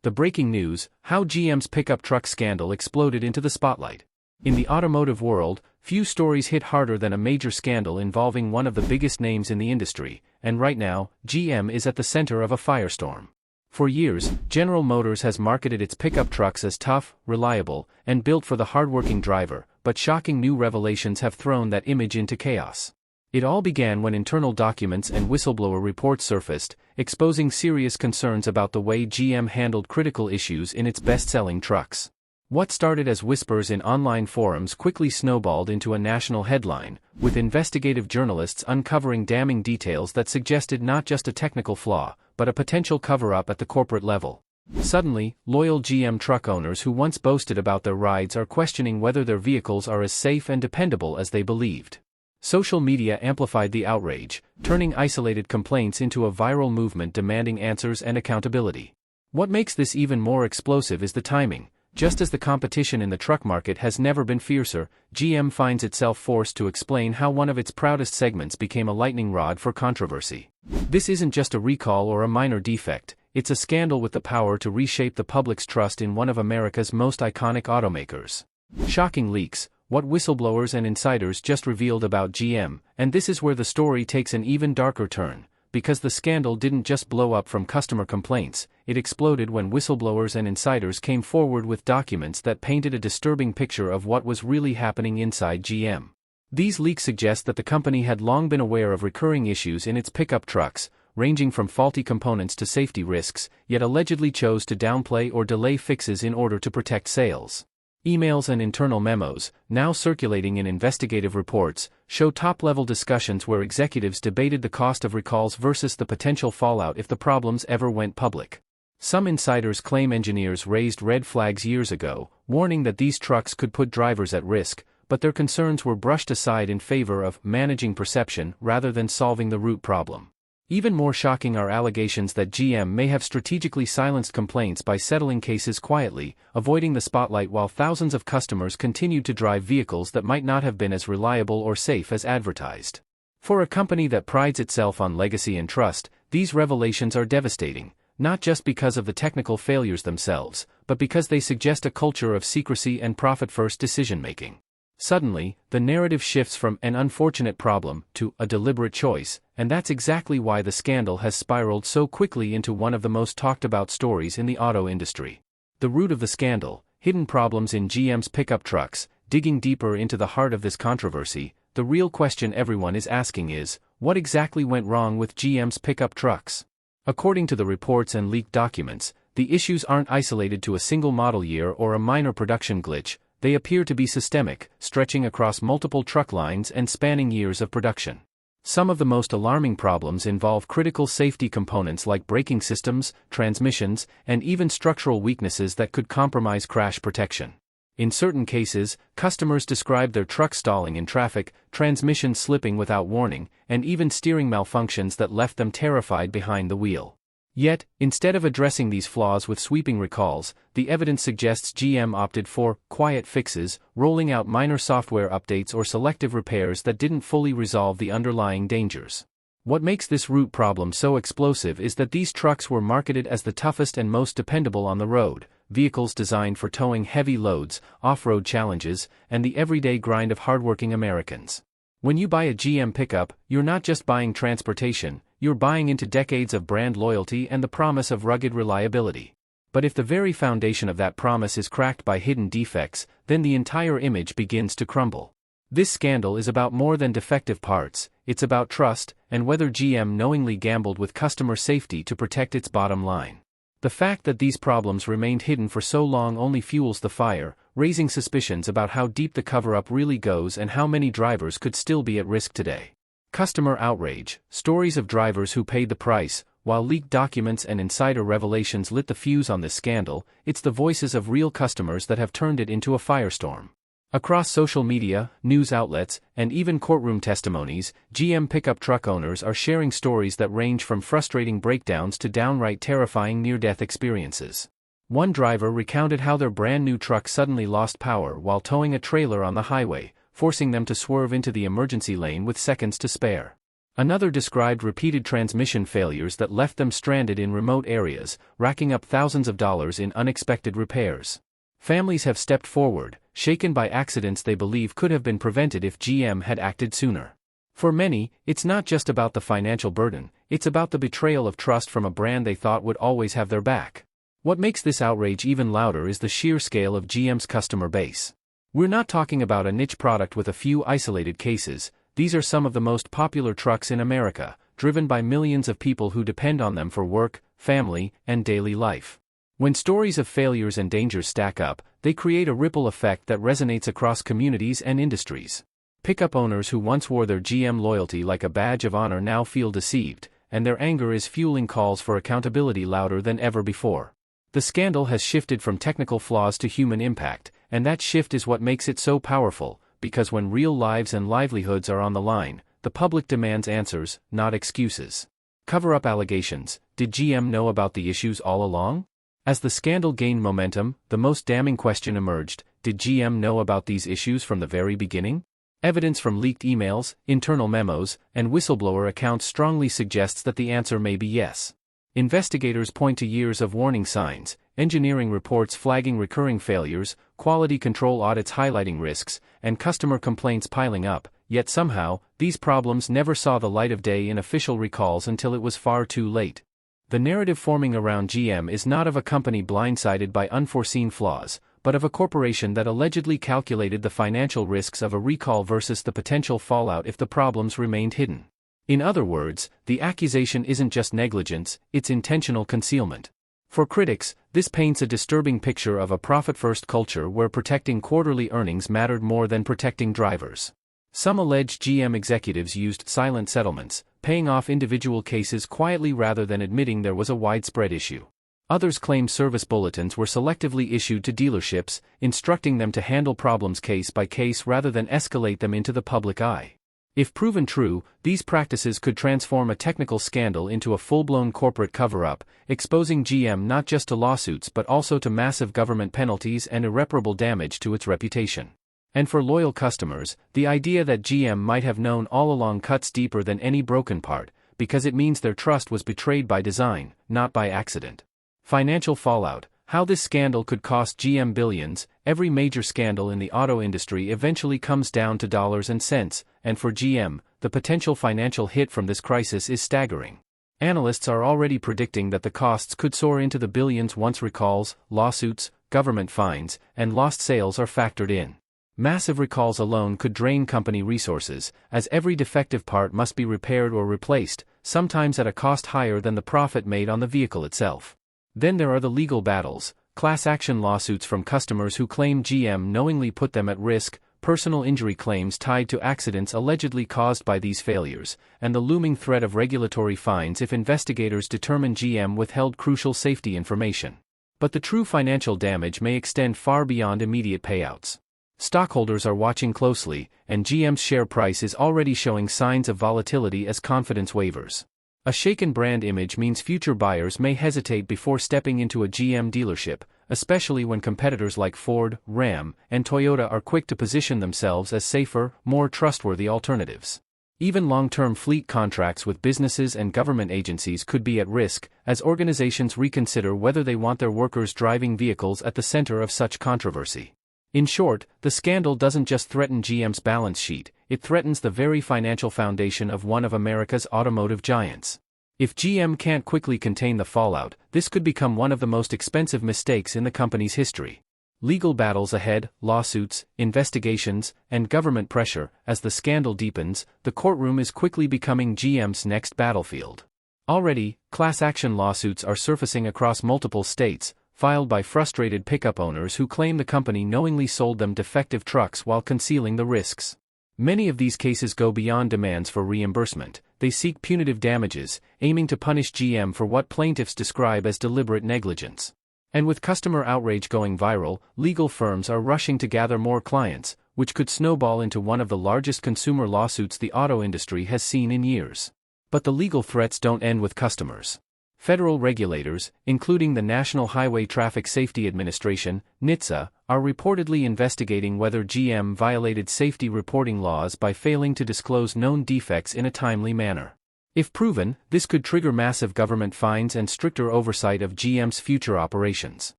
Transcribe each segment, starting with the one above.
The breaking news: how GM's pickup truck scandal exploded into the spotlight. In the automotive world, few stories hit harder than a major scandal involving one of the biggest names in the industry, and right now, GM is at the center of a firestorm. For years, General Motors has marketed its pickup trucks as tough, reliable, and built for the hardworking driver, but shocking new revelations have thrown that image into chaos. It all began when internal documents and whistleblower reports surfaced, exposing serious concerns about the way GM handled critical issues in its best-selling trucks. What started as whispers in online forums quickly snowballed into a national headline, with investigative journalists uncovering damning details that suggested not just a technical flaw, but a potential cover-up at the corporate level. Suddenly, loyal GM truck owners who once boasted about their rides are questioning whether their vehicles are as safe and dependable as they believed. Social media amplified the outrage, turning isolated complaints into a viral movement demanding answers and accountability. What makes this even more explosive is the timing. Just as the competition in the truck market has never been fiercer, GM finds itself forced to explain how one of its proudest segments became a lightning rod for controversy. This isn't just a recall or a minor defect, it's a scandal with the power to reshape the public's trust in one of America's most iconic automakers. Shocking leaks: what whistleblowers and insiders just revealed about GM, and this is where the story takes an even darker turn. Because the scandal didn't just blow up from customer complaints, it exploded when whistleblowers and insiders came forward with documents that painted a disturbing picture of what was really happening inside GM. These leaks suggest that the company had long been aware of recurring issues in its pickup trucks, ranging from faulty components to safety risks, yet allegedly chose to downplay or delay fixes in order to protect sales. Emails and internal memos, now circulating in investigative reports, show top-level discussions where executives debated the cost of recalls versus the potential fallout if the problems ever went public. Some insiders claim engineers raised red flags years ago, warning that these trucks could put drivers at risk, but their concerns were brushed aside in favor of managing perception rather than solving the root problem. Even more shocking are allegations that GM may have strategically silenced complaints by settling cases quietly, avoiding the spotlight while thousands of customers continued to drive vehicles that might not have been as reliable or safe as advertised. For a company that prides itself on legacy and trust, these revelations are devastating, not just because of the technical failures themselves, but because they suggest a culture of secrecy and profit-first decision-making. Suddenly, the narrative shifts from an unfortunate problem to a deliberate choice, and that's exactly why the scandal has spiraled so quickly into one of the most talked-about stories in the auto industry. The root of the scandal: hidden problems in GM's pickup trucks. Digging deeper into the heart of this controversy, the real question everyone is asking is, what exactly went wrong with GM's pickup trucks? According to the reports and leaked documents, the issues aren't isolated to a single model year or a minor production glitch. They appear to be systemic, stretching across multiple truck lines and spanning years of production. Some of the most alarming problems involve critical safety components like braking systems, transmissions, and even structural weaknesses that could compromise crash protection. In certain cases, customers described their truck stalling in traffic, transmission slipping without warning, and even steering malfunctions that left them terrified behind the wheel. Yet, instead of addressing these flaws with sweeping recalls, the evidence suggests GM opted for quiet fixes, rolling out minor software updates or selective repairs that didn't fully resolve the underlying dangers. What makes this root problem so explosive is that these trucks were marketed as the toughest and most dependable on the road, vehicles designed for towing heavy loads, off-road challenges, and the everyday grind of hardworking Americans. When you buy a GM pickup, you're not just buying transportation, you're buying into decades of brand loyalty and the promise of rugged reliability. But if the very foundation of that promise is cracked by hidden defects, then the entire image begins to crumble. This scandal is about more than defective parts, it's about trust, and whether GM knowingly gambled with customer safety to protect its bottom line. The fact that these problems remained hidden for so long only fuels the fire, raising suspicions about how deep the cover-up really goes and how many drivers could still be at risk today. Customer outrage: stories of drivers who paid the price. While leaked documents and insider revelations lit the fuse on this scandal, it's the voices of real customers that have turned it into a firestorm. Across social media, news outlets, and even courtroom testimonies, GM pickup truck owners are sharing stories that range from frustrating breakdowns to downright terrifying near-death experiences. One driver recounted how their brand-new truck suddenly lost power while towing a trailer on the highway, forcing them to swerve into the emergency lane with seconds to spare. Another described repeated transmission failures that left them stranded in remote areas, racking up thousands of dollars in unexpected repairs. Families have stepped forward, shaken by accidents they believe could have been prevented if GM had acted sooner. For many, it's not just about the financial burden, it's about the betrayal of trust from a brand they thought would always have their back. What makes this outrage even louder is the sheer scale of GM's customer base. We're not talking about a niche product with a few isolated cases. These are some of the most popular trucks in America, driven by millions of people who depend on them for work, family, and daily life. When stories of failures and dangers stack up, they create a ripple effect that resonates across communities and industries. Pickup owners who once wore their GM loyalty like a badge of honor now feel deceived, and their anger is fueling calls for accountability louder than ever before. The scandal has shifted from technical flaws to human impact, and that shift is what makes it so powerful, because when real lives and livelihoods are on the line, the public demands answers, not excuses. Cover-up allegations. Did GM know about the issues all along? As the scandal gained momentum, the most damning question emerged: did GM know about these issues from the very beginning? Evidence from leaked emails, internal memos, and whistleblower accounts strongly suggests that the answer may be yes. Investigators point to years of warning signs, engineering reports flagging recurring failures, quality control audits highlighting risks, and customer complaints piling up, yet somehow, these problems never saw the light of day in official recalls until it was far too late. The narrative forming around GM is not of a company blindsided by unforeseen flaws, but of a corporation that allegedly calculated the financial risks of a recall versus the potential fallout if the problems remained hidden. In other words, the accusation isn't just negligence, it's intentional concealment. For critics, this paints a disturbing picture of a profit-first culture where protecting quarterly earnings mattered more than protecting drivers. Some allege GM executives used silent settlements, paying off individual cases quietly rather than admitting there was a widespread issue. Others claim service bulletins were selectively issued to dealerships, instructing them to handle problems case by case rather than escalate them into the public eye. If proven true, these practices could transform a technical scandal into a full-blown corporate cover-up, exposing GM not just to lawsuits but also to massive government penalties and irreparable damage to its reputation. And for loyal customers, the idea that GM might have known all along cuts deeper than any broken part, because it means their trust was betrayed by design, not by accident. Financial fallout. How this scandal could cost GM billions. Every major scandal in the auto industry eventually comes down to dollars and cents, and for GM, the potential financial hit from this crisis is staggering. Analysts are already predicting that the costs could soar into the billions once recalls, lawsuits, government fines, and lost sales are factored in. Massive recalls alone could drain company resources, as every defective part must be repaired or replaced, sometimes at a cost higher than the profit made on the vehicle itself. Then there are the legal battles, class action lawsuits from customers who claim GM knowingly put them at risk, personal injury claims tied to accidents allegedly caused by these failures, and the looming threat of regulatory fines if investigators determine GM withheld crucial safety information. But the true financial damage may extend far beyond immediate payouts. Stockholders are watching closely, and GM's share price is already showing signs of volatility as confidence wavers. A shaken brand image means future buyers may hesitate before stepping into a GM dealership, especially when competitors like Ford, Ram, and Toyota are quick to position themselves as safer, more trustworthy alternatives. Even long-term fleet contracts with businesses and government agencies could be at risk, as organizations reconsider whether they want their workers driving vehicles at the center of such controversy. In short, the scandal doesn't just threaten GM's balance sheet, it threatens the very financial foundation of one of America's automotive giants. If GM can't quickly contain the fallout, this could become one of the most expensive mistakes in the company's history. Legal battles ahead, lawsuits, investigations, and government pressure. As the scandal deepens, the courtroom is quickly becoming GM's next battlefield. Already, class action lawsuits are surfacing across multiple states, filed by frustrated pickup owners who claim the company knowingly sold them defective trucks while concealing the risks. Many of these cases go beyond demands for reimbursement. They seek punitive damages, aiming to punish GM for what plaintiffs describe as deliberate negligence. And with customer outrage going viral, legal firms are rushing to gather more clients, which could snowball into one of the largest consumer lawsuits the auto industry has seen in years. But the legal threats don't end with customers. Federal regulators, including the National Highway Traffic Safety Administration, NHTSA, are reportedly investigating whether GM violated safety reporting laws by failing to disclose known defects in a timely manner. If proven, this could trigger massive government fines and stricter oversight of GM's future operations.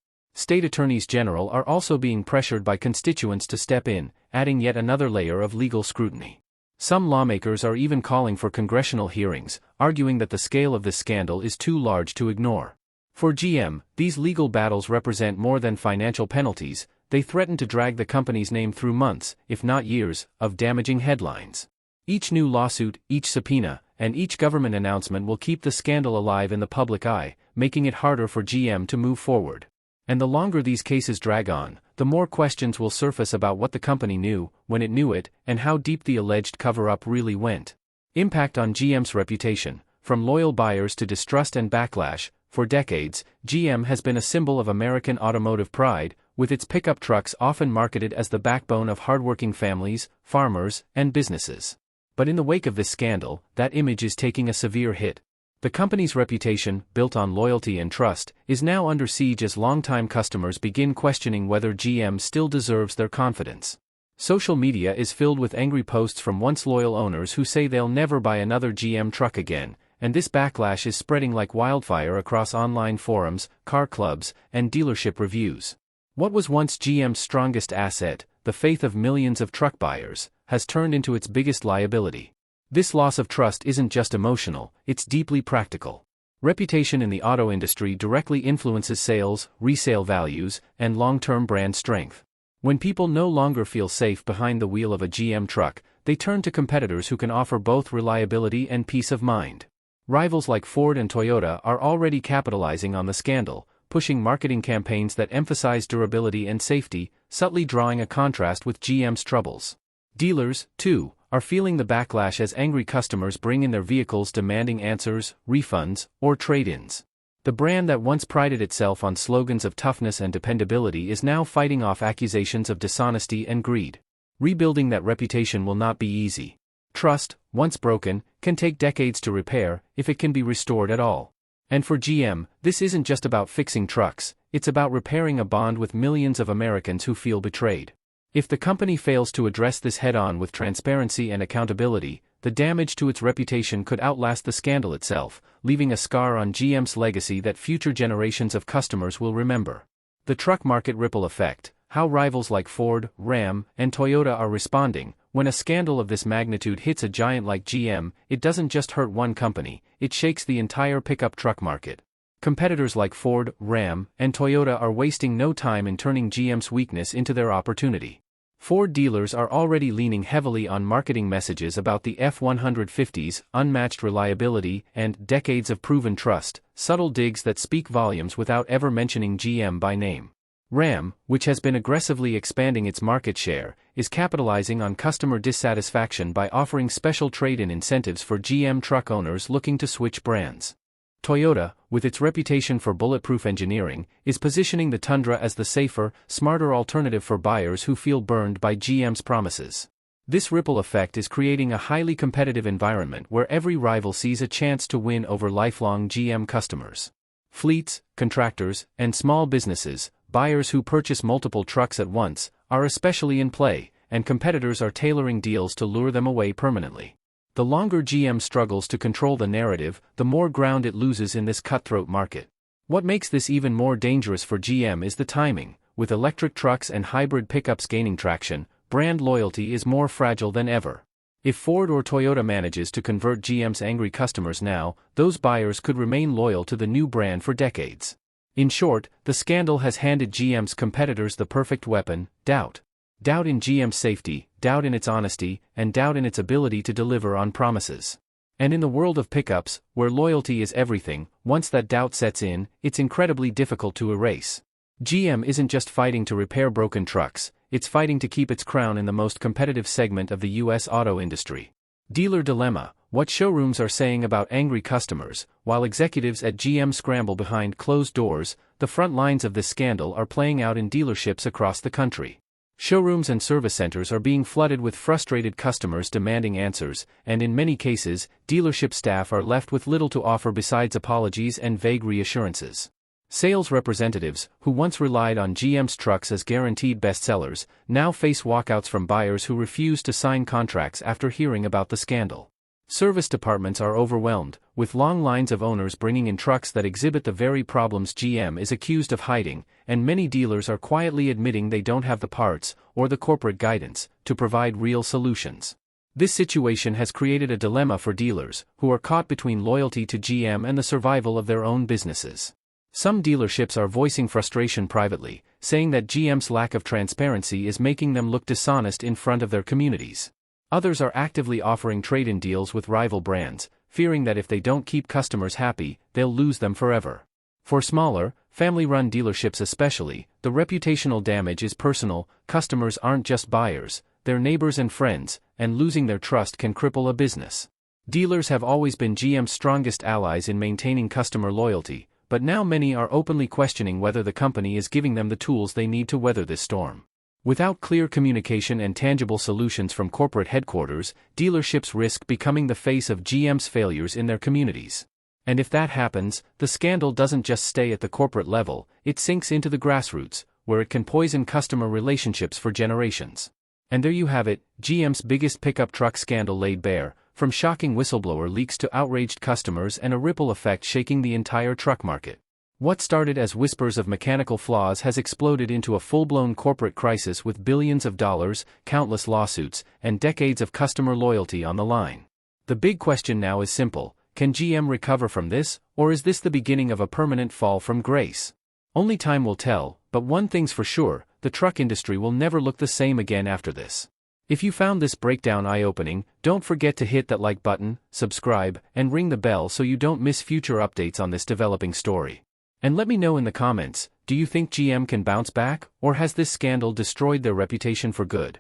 State attorneys general are also being pressured by constituents to step in, adding yet another layer of legal scrutiny. Some lawmakers are even calling for congressional hearings, arguing that the scale of this scandal is too large to ignore. For GM, these legal battles represent more than financial penalties. They threaten to drag the company's name through months, if not years, of damaging headlines. Each new lawsuit, each subpoena, and each government announcement will keep the scandal alive in the public eye, making it harder for GM to move forward. And the longer these cases drag on, the more questions will surface about what the company knew, when it knew it, and how deep the alleged cover-up really went. Impact on GM's reputation. From loyal buyers to distrust and backlash, for decades, GM has been a symbol of American automotive pride, with its pickup trucks often marketed as the backbone of hardworking families, farmers, and businesses. But in the wake of this scandal, that image is taking a severe hit. The company's reputation, built on loyalty and trust, is now under siege as longtime customers begin questioning whether GM still deserves their confidence. Social media is filled with angry posts from once loyal owners who say they'll never buy another GM truck again, and this backlash is spreading like wildfire across online forums, car clubs, and dealership reviews. What was once GM's strongest asset, the faith of millions of truck buyers, has turned into its biggest liability. This loss of trust isn't just emotional, it's deeply practical. Reputation in the auto industry directly influences sales, resale values, and long-term brand strength. When people no longer feel safe behind the wheel of a GM truck, they turn to competitors who can offer both reliability and peace of mind. Rivals like Ford and Toyota are already capitalizing on the scandal, pushing marketing campaigns that emphasize durability and safety, subtly drawing a contrast with GM's troubles. Dealers, too, are feeling the backlash as angry customers bring in their vehicles demanding answers, refunds, or trade-ins. The brand that once prided itself on slogans of toughness and dependability is now fighting off accusations of dishonesty and greed. Rebuilding that reputation will not be easy. Trust, once broken, can take decades to repair, if it can be restored at all. And for GM, this isn't just about fixing trucks, it's about repairing a bond with millions of Americans who feel betrayed. If the company fails to address this head-on with transparency and accountability, the damage to its reputation could outlast the scandal itself, leaving a scar on GM's legacy that future generations of customers will remember. The truck market ripple effect, how rivals like Ford, Ram, and Toyota are responding. When a scandal of this magnitude hits a giant like GM, it doesn't just hurt one company, it shakes the entire pickup truck market. Competitors like Ford, Ram, and Toyota are wasting no time in turning GM's weakness into their opportunity. Ford dealers are already leaning heavily on marketing messages about the F-150's unmatched reliability and decades of proven trust, subtle digs that speak volumes without ever mentioning GM by name. Ram, which has been aggressively expanding its market share, is capitalizing on customer dissatisfaction by offering special trade-in incentives for GM truck owners looking to switch brands. Toyota, with its reputation for bulletproof engineering, is positioning the Tundra as the safer, smarter alternative for buyers who feel burned by GM's promises. This ripple effect is creating a highly competitive environment where every rival sees a chance to win over lifelong GM customers. Fleets, contractors, and small businesses, buyers who purchase multiple trucks at once, are especially in play, and competitors are tailoring deals to lure them away permanently. The longer GM struggles to control the narrative, the more ground it loses in this cutthroat market. What makes this even more dangerous for GM is the timing. With electric trucks and hybrid pickups gaining traction, brand loyalty is more fragile than ever. If Ford or Toyota manages to convert GM's angry customers now, those buyers could remain loyal to the new brand for decades. In short, the scandal has handed GM's competitors the perfect weapon: doubt. Doubt in GM's safety, doubt in its honesty, and doubt in its ability to deliver on promises. And in the world of pickups, where loyalty is everything, once that doubt sets in, it's incredibly difficult to erase. GM isn't just fighting to repair broken trucks, it's fighting to keep its crown in the most competitive segment of the U.S. auto industry. Dealer dilemma: what showrooms are saying about angry customers. While executives at GM scramble behind closed doors, the front lines of this scandal are playing out in dealerships across the country. Showrooms and service centers are being flooded with frustrated customers demanding answers, and in many cases, dealership staff are left with little to offer besides apologies and vague reassurances. Sales representatives, who once relied on GM's trucks as guaranteed bestsellers, now face walkouts from buyers who refuse to sign contracts after hearing about the scandal. Service departments are overwhelmed, with long lines of owners bringing in trucks that exhibit the very problems GM is accused of hiding, and many dealers are quietly admitting they don't have the parts, or the corporate guidance, to provide real solutions. This situation has created a dilemma for dealers, who are caught between loyalty to GM and the survival of their own businesses. Some dealerships are voicing frustration privately, saying that GM's lack of transparency is making them look dishonest in front of their communities. Others are actively offering trade-in deals with rival brands, fearing that if they don't keep customers happy, they'll lose them forever. For smaller, family-run dealerships especially, the reputational damage is personal. Customers aren't just buyers, they're neighbors and friends, and losing their trust can cripple a business. Dealers have always been GM's strongest allies in maintaining customer loyalty, but now many are openly questioning whether the company is giving them the tools they need to weather this storm. Without clear communication and tangible solutions from corporate headquarters, dealerships risk becoming the face of GM's failures in their communities. And if that happens, the scandal doesn't just stay at the corporate level, it sinks into the grassroots, where it can poison customer relationships for generations. And there you have it, GM's biggest pickup truck scandal laid bare, from shocking whistleblower leaks to outraged customers and a ripple effect shaking the entire truck market. What started as whispers of mechanical flaws has exploded into a full-blown corporate crisis with billions of dollars, countless lawsuits, and decades of customer loyalty on the line. The big question now is simple: can GM recover from this, or is this the beginning of a permanent fall from grace? Only time will tell, but one thing's for sure, the truck industry will never look the same again after this. If you found this breakdown eye-opening, don't forget to hit that like button, subscribe, and ring the bell so you don't miss future updates on this developing story. And let me know in the comments, do you think GM can bounce back, or has this scandal destroyed their reputation for good?